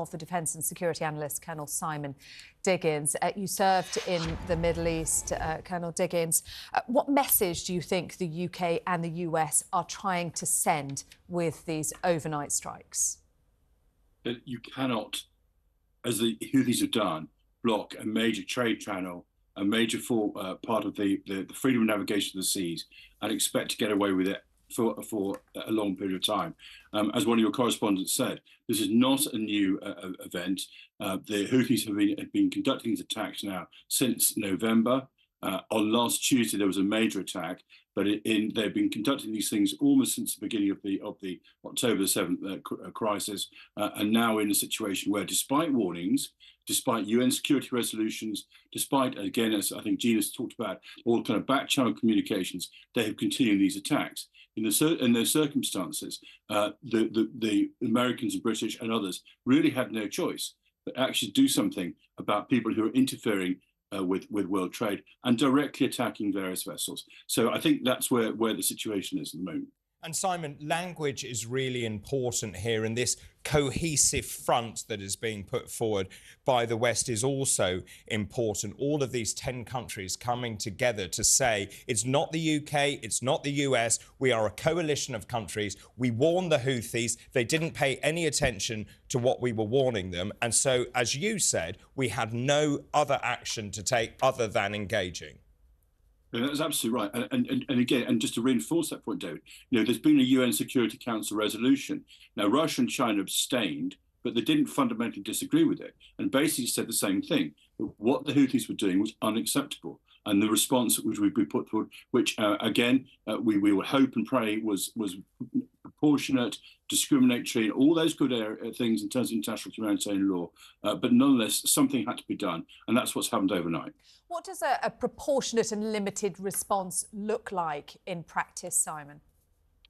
of the defence and security analyst, Colonel Simon Diggins. You served in the Middle East, Colonel Diggins. What message do you think the UK and the US are trying to send with these overnight strikes? That you cannot, as the Houthis have done, block a major trade channel, a major part of the freedom of navigation of the seas, and expect to get away with it for a long period of time. As one of your correspondents said, this is not a new event. The Houthis have been conducting these attacks now since November. On last Tuesday, there was a major attack, but they've been conducting these things almost since the beginning of the October the 7th crisis, and now in a situation where, despite warnings, despite UN security resolutions, despite, again, as I think Gina's talked about, all kind of back-channel communications, they have continued these attacks. In those circumstances, the Americans and British and others really had no choice but actually do something about people who are interfering with world trade and directly attacking various vessels. So I think that's where the situation is at the moment. And Simon, language is really important here, and this cohesive front that is being put forward by the West is also important. All of these 10 countries coming together to say it's not the UK, it's not the US, we are a coalition of countries. We warned the Houthis, they didn't pay any attention to what we were warning them. And so, as you said, we had no other action to take other than engaging. That's absolutely right. And again, and just to reinforce that point, David, there's been a UN Security Council resolution. Now, Russia and China abstained, but they didn't fundamentally disagree with it and basically said the same thing. What the Houthis were doing was unacceptable. And the response which we put forward, which, again, we would hope and pray was proportionate, discriminatory, all those good things in terms of international humanitarian law. But nonetheless, something had to be done. And that's what's happened overnight. What does a proportionate and limited response look like in practice, Simon?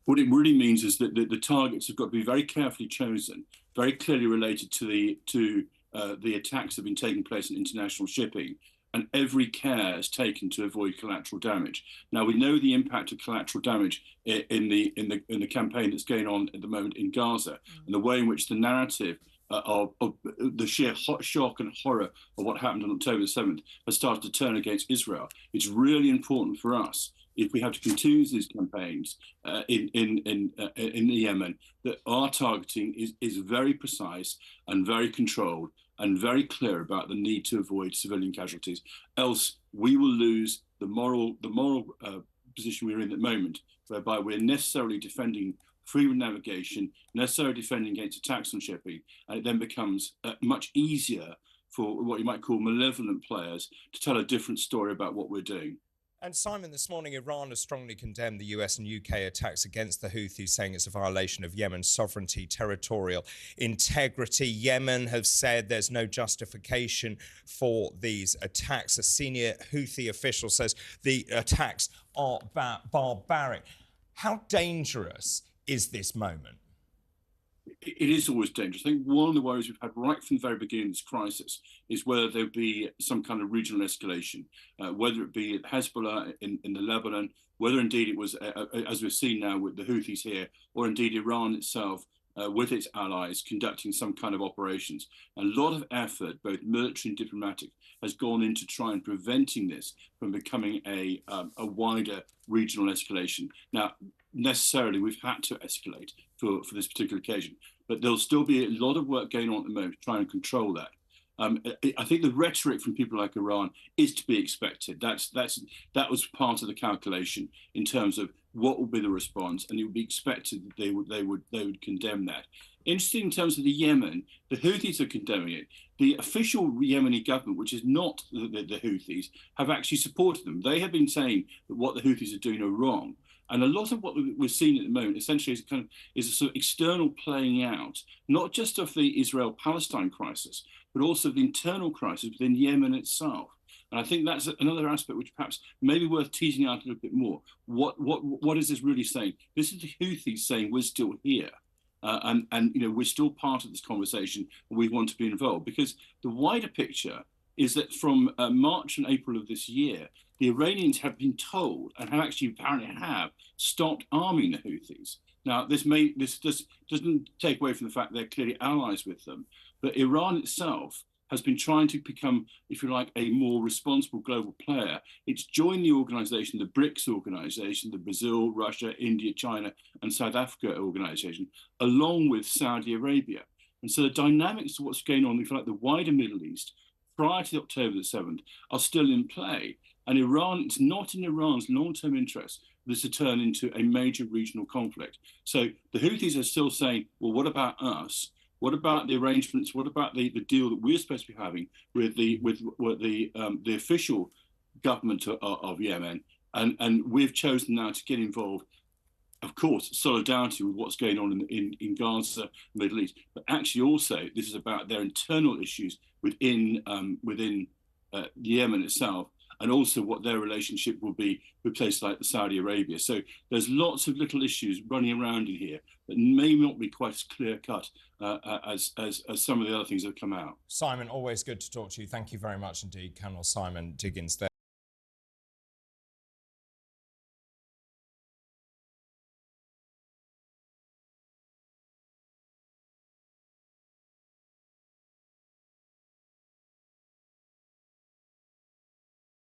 What it really means is that the targets have got to be very carefully chosen, very clearly related to the attacks that have been taking place in international shipping, and every care is taken to avoid collateral damage. Now, we know the impact of collateral damage in the campaign that's going on at the moment in Gaza, and the way in which the narrative of the sheer shock and horror of what happened on October the 7th has started to turn against Israel. It's really important for us, if we have to continue these campaigns in Yemen, that our targeting is very precise and very controlled and very clear about the need to avoid civilian casualties. Else, we will lose the moral position we're in at the moment, whereby we're necessarily defending freedom of navigation, necessarily defending against attacks on shipping, and it then becomes much easier for what you might call malevolent players to tell a different story about what we're doing. And Simon, this morning, Iran has strongly condemned the US and UK attacks against the Houthis, saying it's a violation of Yemen's sovereignty, territorial integrity. Yemen have said there's no justification for these attacks. A senior Houthi official says the attacks are barbaric. How dangerous is this moment? It is always dangerous. I think one of the worries we've had right from the very beginning of this crisis is whether there'll be some kind of regional escalation, whether it be Hezbollah in the Lebanon, whether indeed it was, as we've seen now with the Houthis here, or indeed Iran itself with its allies conducting some kind of operations. A lot of effort, both military and diplomatic, has gone into trying preventing this from becoming a wider regional escalation. Now, necessarily, we've had to escalate for this particular occasion, but there'll still be a lot of work going on at the moment to try and control that. I think the rhetoric from people like Iran is to be expected. That was part of the calculation in terms of what would be the response, and it would be expected that they would condemn that. Interesting in terms of the Yemen, the Houthis are condemning it. The official Yemeni government, which is not the Houthis, have actually supported them. They have been saying that what the Houthis are doing are wrong. And a lot of what we're seeing at the moment essentially is a sort of external playing out, not just of the Israel-Palestine crisis, but also the internal crisis within Yemen itself. And I think that's another aspect which perhaps may be worth teasing out a little bit more. What is this really saying? This is the Houthis saying we're still here. And we're still part of this conversation, and we want to be involved, because the wider picture is that from March and April of this year, the Iranians have been told, and have actually apparently stopped arming the Houthis. Now, this doesn't take away from the fact they're clearly allies with them, But Iran itself has been trying to become, if you like, a more responsible global player. It's joined the organization, the BRICS organization, the Brazil, Russia, India, China, and South Africa organization, along with Saudi Arabia. And so the dynamics of what's going on, if you like, the wider Middle East prior to October the 7th are still in play. And Iran, it's not in Iran's long-term interest for this to turn into a major regional conflict. So the Houthis are still saying, well, what about us? What about the arrangements? What about the deal that we're supposed to be having with the official government of Yemen? And we've chosen now to get involved. Of course, solidarity with what's going on in Gaza, Middle East, but actually also this is about their internal issues within Yemen itself, and also what their relationship will be with places like Saudi Arabia. So there's lots of little issues running around in here that may not be quite as clear cut as some of the other things that have come out. Simon, always good to talk to you. Thank you very much indeed, Colonel Simon Diggins there.